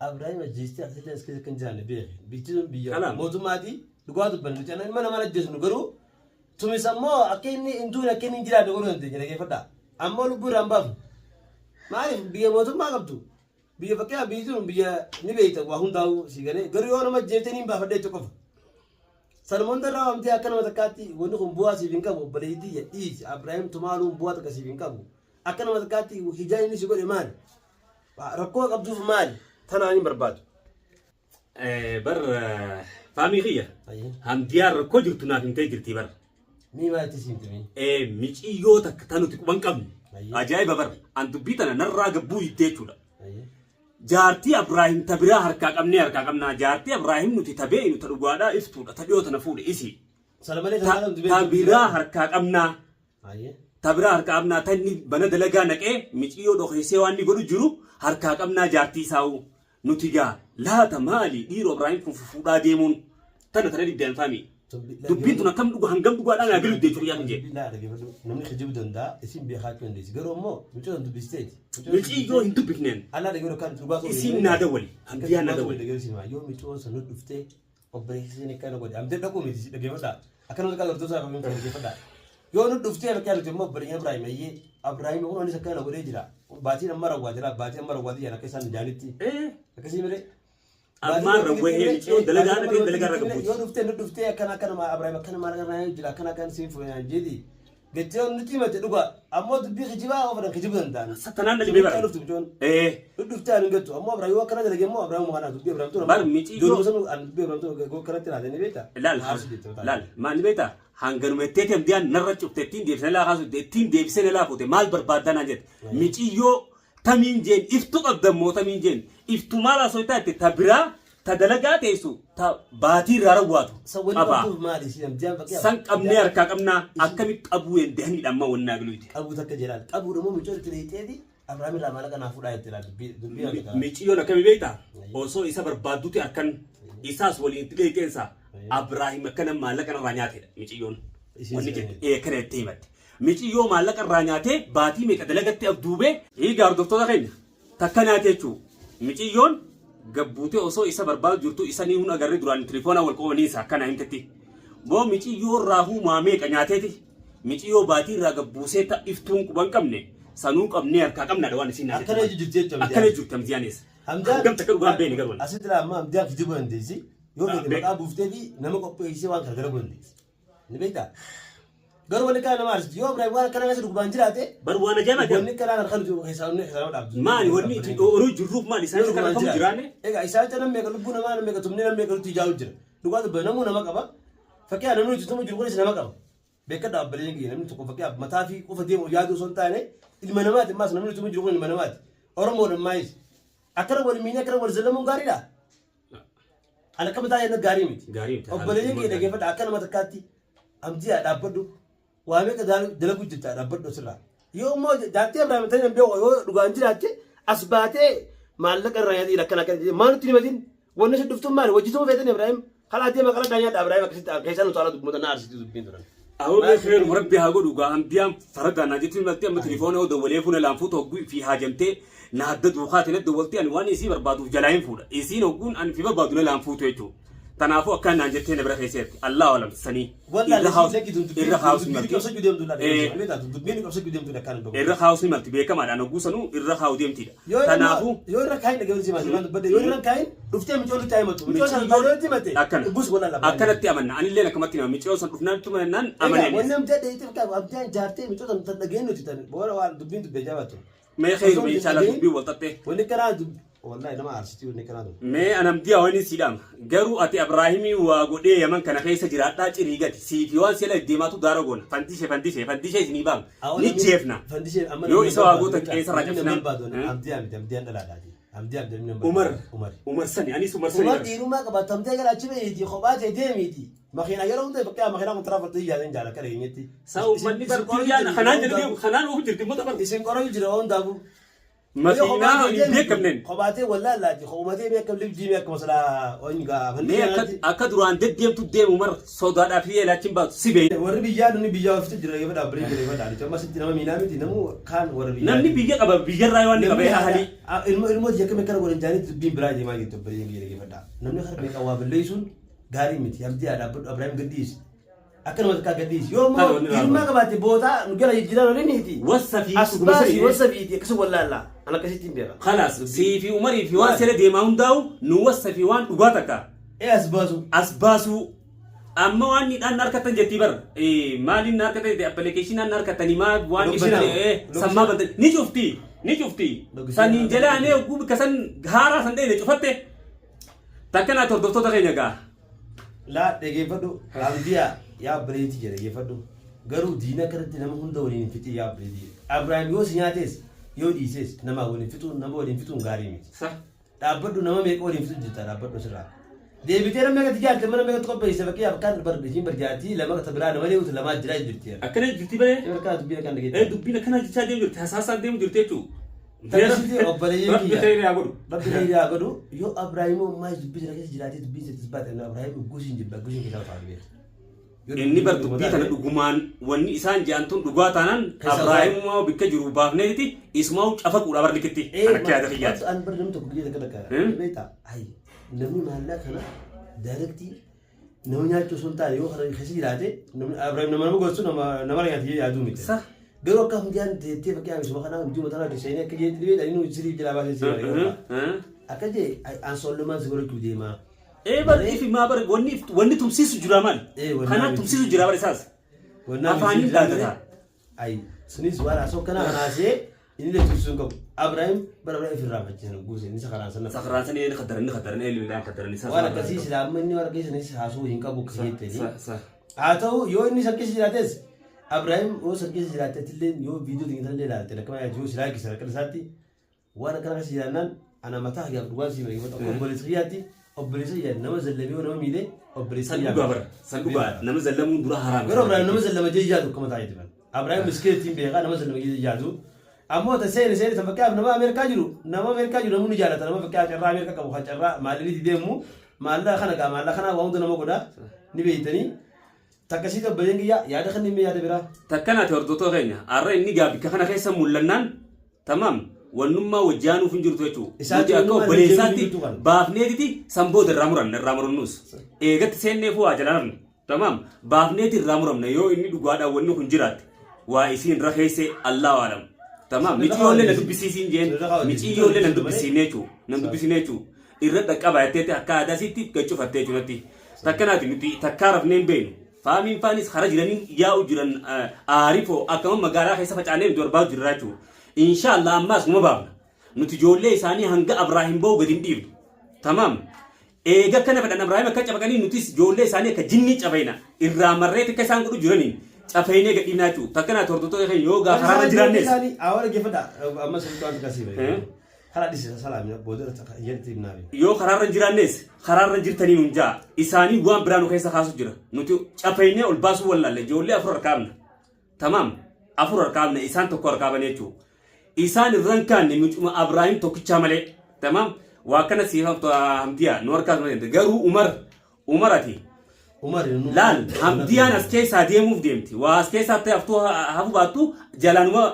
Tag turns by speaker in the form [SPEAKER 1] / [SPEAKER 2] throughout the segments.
[SPEAKER 1] Abrahaam ajjeestee akkasitti as keessa kan jiraanne beeke. Bichisuun biyya
[SPEAKER 2] Kanaaf.
[SPEAKER 1] mootummaatii dhugaa dubbannu jechuudha. Mana mana ajjeesnu garuu tumis ammoo akka inni hintuun akka inni hin jiraanne godhuu dandeenya dhageeffadhaa. Ammoo lubbuu irraa hin baafnu. Maaliif biyya mootummaa qabdu? Biyya fakkii biyyi sun biyya ni beekta waa hundaa'uu si galee garuu yoo nama ajjeeftee ni hin baafadhee itti qofa. Salmoon darraa waamtee akka nama takkaatti wanni kun bu'aa siif hin qabu obboleettii jedhiisi Abrahaam tumaaluu bu'aa takka siif hin qabu. Akka nama takkaatti hijaa inni si godhe maali? Rakkoo qabduuf maali? Tanaan hin barbaadu.
[SPEAKER 2] Bar faamii kiyya. Hamdiyaa rakkoo jirtu naaf hin ta'e jirti bar.
[SPEAKER 1] Mii maalitti siimtimi?
[SPEAKER 2] Miciyyoo takka tan nuti quban qabnu. Ajaa'iba bar. An dubbii tana narraa gabbuu hittee jechuudha. Jaartii Abrahaam tabiraa harkaa qabnee harkaa qabnaa. Jaartii Abrahaam nuti tabee nuti dhugaadhaa iftuudha. Tadhiyoo tana fuudhe isi. Tabiraa harkaa qabnaa. Tabiraa harkaa qabnaa tanni bana dalagaa naqee miciyyoo dhokeessee waan inni godhu jiru harkaa qabnaa jaartii isaa'u. Nuti gaa laata maali dhiiroo Abrahaam kun fuudhaa deemuun tana tana diddaan faamii. Dubbiin tun akkam dhugu hangam dhugaadhaan haa gilu jechuudha yaa hinjee.
[SPEAKER 1] Namni kijibuu danda'a isin beekaa dandeessi garuu immoo mucaa dubbisteeti.
[SPEAKER 2] Miciyyoo hin dubbifneen.
[SPEAKER 1] Allah dhagee kan dhugaa ta'u.
[SPEAKER 2] Isin naada wali. Hamdiyaa naada wali.
[SPEAKER 1] Yoo mucaa sana dhuftee obboleessi ni kana godhe amtee dhaquu miti dhageeffadhaa. Akkanuma xiqqaa gartuu isaa qabuun kan dhageeffadhaa. Yoo nu dhuftee bakka nuti immoo obboleeyyan Ibraahim ayyee Abrahaam kun anis akkana godhee jira. Baatiin amma rawwaa jira baatiin amma rawwaa jira akka isaan jaanitti. Akkasii malee.
[SPEAKER 2] Ammaan rawwee miciyyoo dalagaa naqee dalagaa irra gabuuti.
[SPEAKER 1] Yoo dhuftee akkana Abrahaam akkana maal kana jira akkana siin fuudhan jedhi. Gachaa nuti himate dhugaa ammoo dubbii kijibaa ofiidhaan kijibuu danda'an.
[SPEAKER 2] Sattanaan dhibee bara.
[SPEAKER 1] Dhuftee ani gattu ammoo Abrahaam yoo akkana dalagee immoo Abrahaam kana dubbii Abrahaam tuna.
[SPEAKER 2] Bar miciyyoo.
[SPEAKER 1] Dubbii Abrahaam tuna kanatti laatee ni beektaa.
[SPEAKER 2] Laal maal ni beektaa? Hanganuma itteeti hamdiyaan narra cufte ittiin deebisee laa kaasute ittiin deebisee laa fuute maal barbaaddanaa jette. Miciyyoo tamiin jeen iftu qabdammoo tamiin jeen iftu maal asoo taate tabiraa ta dalagaa teessu ta baatii irraa rawwaatu qabaa. San qabnee harkaa qabnaa akkamitti qabuu danda'aniidha amma wannaa galuuti.
[SPEAKER 1] Qabuu takka jedhaan qabuu dhummoo mucaa itti leeteeti Abrahaam irraa maallaqa naa fudhaa itti laatu.
[SPEAKER 2] Miciyyoon akkami beektaa osoo isa barbaadduti akkan isaas waliin itti dheeqeensa Abrahaam akkana maallaqa irraa nyaateedha miciyyoon. Wanni jedhe kana itti himatti. Miciyyoo maallaqa irraa nyaatee baatii meeqa dalagatti abduubee eegaa hordoftoota keenya takka nyaate jechuudha. Miciyyoon gabbuutee osoo isa barbaadu jirtu isa ni hun agarree duraan tilifoona wal qabaniisa akkana himtetti. Boo miciyyoo raahuu maameeqa nyaateeti. Miciyyoo baatii irraa gabbuusee iftuun quban qabne sanuu qabnee harkaa qabnaadha waan isin nyaate.
[SPEAKER 1] Akkana jirti jechuudha.
[SPEAKER 2] Akkana jirti hamdiyaanis. Hangam takka dhugaan beeni garuu.
[SPEAKER 1] Asitti laa amma hamdiyaan kijibuu dandeessi. Yoo fedhe maqaa buuftee fi nama qopheessee waan kana gargaaru dandeessi. Ni beektaa? Garuu wanni kana nama arsitu yoo Ibraahim waan kana keessa dhugumaan jiraate.
[SPEAKER 2] Bar waan ajaa'ibaa jira.
[SPEAKER 1] Wanni kana harkaan keessaa dhaabdu.
[SPEAKER 2] Maali wanni itti oruu jirruuf maali isaan kana qabu jiraane.
[SPEAKER 1] Egaa isaan jala meeqa lubbuu namaa meeqa tumnee nama meeqa nuti ijaa'u jira. Dhugaa dubbii namuu nama qaba. Fakkii namni nuti tumu jiru kunis nama qaba. Beekaa dhaabbalee ngi namni tokko fakkii mataa fi qofa deemu yaadu osoo hin taane ilma namaati maas namni tumu jiru kun ilma namaati. Oromoodhaan maayis. Akkana wal miinee akkana wal zallamuun gaariidha. Ana akka mataa yennaa gaarii miti.
[SPEAKER 2] Gaarii miti.
[SPEAKER 1] Obboleeyyan kee dhageeffadha akka nama takkaatti amtii dhaabbadhu. Waamee dalagu jirta dhaabbadhu sirraa. Yoo immoo jaartii Abrahaam ta'e beeku yoo dhugaan jiraatte as baatee maallaqa irraa nyaatee akkana akkana maal nutti himatiin wanni si dhuftuun maali wajjituma feetan Ibraahim kalaa deema kalaa daanyaa Ibraahim akkasitti keessaa nuti haala dubbata na arsitii dubbiin turan.
[SPEAKER 2] Awwaal khairu rabbi haa godhu gaa hambiyaan farda na jetti malti amma telefoona yoo dawwalee fuuna laanfuu tokko fi haajamtee na hadda duukaati na dawwalti ani waan isii barbaaduuf jalaa hin fuudha. Isiin hogguun ani fi barbaadu na laanfuutu jechuudha. Tanaafuu akkaan naan jettee na bira keessatti Allah walam sanii irra haawusni malti beekamaadhaan hogguu sanuu irra haawu deemtidha. Tanaafuu
[SPEAKER 1] yoo irra kaayin dhageessi maati waan dubbadde yoo irra kaayin dhuftee micoolli taa'ee matu micoo sana baadootti mate
[SPEAKER 2] akkanatti amanna anillee akkamatti nama micoo san dhufnaan tumanannaan amananii.
[SPEAKER 1] Wanni amtee dheetii fakkaatu abdaan jaartee micoo sana tan dhageen nuti tan boora waan dubbiin dubbee jabaatu.
[SPEAKER 2] Mee khairu mee inshallah dubbii wal tattee.
[SPEAKER 1] Wanni karaa wallahi nama arsitii wanni karaa dubbii.
[SPEAKER 2] Mee anamdiyaa wani siidhama garuu ati Abrahaamii waa godhee yaman kana keessa jiraadhaa cirii gati siifi waan seela deemaatu daara goona fandishee isinii baam ni jeefna yoo isa waa goota keessa raajafnaan. Umar sani anis Umar sani.
[SPEAKER 1] Umar dhiirummaa qabaatu amtee gara achi beeyti kophaa ta'e deemiiti. Makiina yeroo hundee bakka makiina kun tiraafartii iyyaatiin jaala kare eenyetti.
[SPEAKER 2] Saa uummanni barqoyyaan kanaan jedhanii kanaan oofu jirti immoo tapharti.
[SPEAKER 1] Isin qoroo jira waan daabu.
[SPEAKER 2] Makiinaa hin beekamneen.
[SPEAKER 1] Kophaatee wallaa laati kophaatee beekam libdii beekam masalaa oongaa.
[SPEAKER 2] Mee akka duraan deddeemtu deemu mar sodaadhaa fi eelaachiin baatu si beeyi.
[SPEAKER 1] Warri biyyaa nuni biyyaa ofitti jira yoo dhaabbilee jira yoo dhaabbilee amma sitti nama miinaa miti namu kaan warri biyyaa.
[SPEAKER 2] Namni biyya qaba biyyarraa waan qabee haalii.
[SPEAKER 1] Ilmoo jecha kana godhan jaanitti dubbiin biraa deemaa jirtu bareedee biyya geeffadha. Namni harka meeqa waa balleessuun gaarii miti abdii dhaabbatu Abiraam Gaddiis. Akkanumatti akka Gaddiis yoo moo ilmaa qabaate bootaa nu gara jiraan waliin hiti. Wasafiiti akkasuma wallaallaa. Ana akkasitti hin beeka.
[SPEAKER 2] Khalaas sii fi Umarii fi waan sele deemaa hundaa'u nu wasafi waan dhugaa takka. Asbaasu. Amma waan nidhaan harkatan jettii bar maaliin harkatan jettee appilikeeshinaan harkatanii maa waan dhibatanii sammaa bantanii ni cufti. Saniin jalaanee oguu bikka san haaraa san dheede cufatte. Takkanaa hordoftoota keenya gaa.
[SPEAKER 1] Laa dhaggeeffadhu Ramdiyaa yaa bireetii jedhe dhaggeeffadhu garuu diina kanatti nama hunda waliin fixii yaa bireetii Abiraam yoo si nyaates yoo dhiises nama waliin fixuun gaarii miti. Dhaabbadhu nama meeqa waliin fixu jirta dhaabbadhu sirraa. Deebitee nama meeqa tijaarte mana meeqa qopheesse bakkee akkaan barbaachiin barjaatii lama kata biraa nama leewutu lamaa jiraa jirti.
[SPEAKER 2] Akkana jirti balee.
[SPEAKER 1] Akka dubbiin akkaan dhageeffadhu.
[SPEAKER 2] Dubbiin akkana jechaa deemu jirti hasaasaan deemu jirti jechuudha.
[SPEAKER 1] Tajaajilti obboleeyyan kiyya.
[SPEAKER 2] Rabbi
[SPEAKER 1] ta'ee yaa godhu yoo Abiraam maal dubbii sana keessa jiraatee dubbii isa baate Abiraam guusin jibba guusin keessaa ta'aa beeku.
[SPEAKER 2] Inni bar dubbii kana dhugumaan wanni isaan jaantuun dhugaa taanaan Abiraam bikka jiru baafneeti ismaa cafaquudha bar likitti. Akka yaada fiyyaati.
[SPEAKER 1] An bar namni tokko biyya takka takka. Beeta ayi namni maallaa kana daarektii nama nyaachuu sun taane yoo keessa jiraate Abiraam nama gochuu nama nyaatee yaaduu miti. Garuu akka hundiyaan teettee fakkiiamisuma kanaa hundii mataa diseenii akka jeetti dhibee dhanii nuti sirrii jala baasee sirrii akka jee ansoolumaan si godhachuu deemaa.
[SPEAKER 2] Barri fi maa bari wanni tumsiisu jira maal? Kanaan tumsiisu jira bari isaas. Afaaniin laatataa.
[SPEAKER 1] Ayi sunis waan asoo kana kanaasee inni leettisuun hin qabu. Abiraam bara ifirraa faccisan guuse inni sakaraan sana.
[SPEAKER 2] Sakaraan sana inni khadaran eelmiidhaan khadaran isaa.
[SPEAKER 1] Waan akkasii silaamma inni waan keessanis haasuu hin qabu keettanii. Haa ta'u yoo inni sakkisi jiraates Abiraam oo sakkisi jiraatetillee yoo viidiyoo dingitallee ilaalte lakkama yoo silaa kisa rakkata isaatti waan akkana kasi jiraannaan ana mataa hagaaf dhugaan si bari fata obboleessa kiyyaatti obboleessa kiyyaatti nama zallamee nama miidhee obboleessa kiyyaatti.
[SPEAKER 2] San dhugaa bara san dhugaa nama zallamuun dura haraam.
[SPEAKER 1] Garuu Abiraam nama zallama jee ijaatu akkama taa'ee jiran. Abiraam miskeetiin beekaa nama zallama jee ijaatu. Ammoo ta seeni san fakkaaf nama Ameerikaa jiru namni jaalata nama fakkaaf carraa Ameerikaa qabu kan carraa maallii deemu maallaa kana gaa maallaa kana waa hunda nama godhaa ni beeytanii. Takkasitti obboleen kiyyaa yaada kan inni yaada biraa.
[SPEAKER 2] Takkanaati hordoftoota keenya har'a inni bikka kana keessa mul'annaan tamaam wannummaa wajjaanuuf hin jirtu jechuudha. Nuti akka obboleessaatti baafneetiti sanboota irraa murannuus. Eegatti seenneef waa jalaan tamaam baafneeti irraa muramna yoo inni dhugaadhaan wanni kun jiraatte waa isiin rakeesse Allahu a'lam. Tamaam michiyoollee na dubbisiisiin jeen michiyoollee na dubbisiinee jechuudha. Irra dhaqqaba jetteetti akka aadaasitti gachuufattee jechuudha. Takkanaati nuti takkaa rafnee hin beeknu. Faamiin faanis hara jiranii yaa'u jiran aarifoo akkama magaalaa keessa facaanee nuti barbaadu jirra jechuudha. Inshaallah ammaas numa baafna. Nuti ijoollee isaanii hanga Abiraam ba'u gadi hin dhiibnu. Tamaam. Eega kana fedhan Abiraam akka cabaqanii nutis ijoollee isaanii akka jinnii cabayna. Irraa marreeti akka isaan godhu jiraniin cafaynee gadi dhiibnaa jechuudha. Takkanaati hordoftoota keenya yoo gaafa haraarra jiraannes.
[SPEAKER 1] Awwaala geeffadha. Amma sirriitti waan akkasii bahe. Karaa dhisa salaamina booda jedhatti himnaafi.
[SPEAKER 2] Yoo karaarra jiraannes karaarra jirtanii nun jaa isaanii waan biraa nu keessa kaasu jira. Nuti cafaynee ol baasuu wallaalle ijoollee afur harkaabna. Tamaam afur harkaabna isaan tokko harkaabanii jechuudha. Isaan irraan kaanne mucuma Abiraam tokkichaa malee. Tamaam waa kana siifamtu Hamdiyaa nu harkaasuma garuu Umarati. Laal Hamdiyaan as keessaa deemuuf deemti. Waa as keessaatti haftuu hafu baattu jalaanuma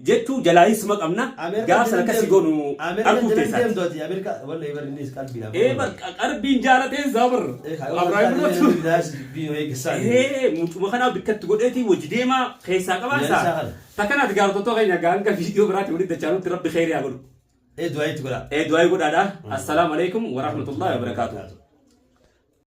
[SPEAKER 2] jechuun jalaayis maqamna gaaf sana akkasii goonu arguuf teessaati. Qalbiin jaalatee zabar. Mucuma kanaaf bikkatti godheeti wajji deemaa keessaa qabaansa. Takkanaati gaafatoota keenya hanga viidiyoo biraatti walitti dachaanutti rabbi khayrii haa godhu.
[SPEAKER 1] Du'aayi godha.
[SPEAKER 2] Du'aayi godhaadha. Assalaamu alaikum wa rahmatullahi wa barakaatuh.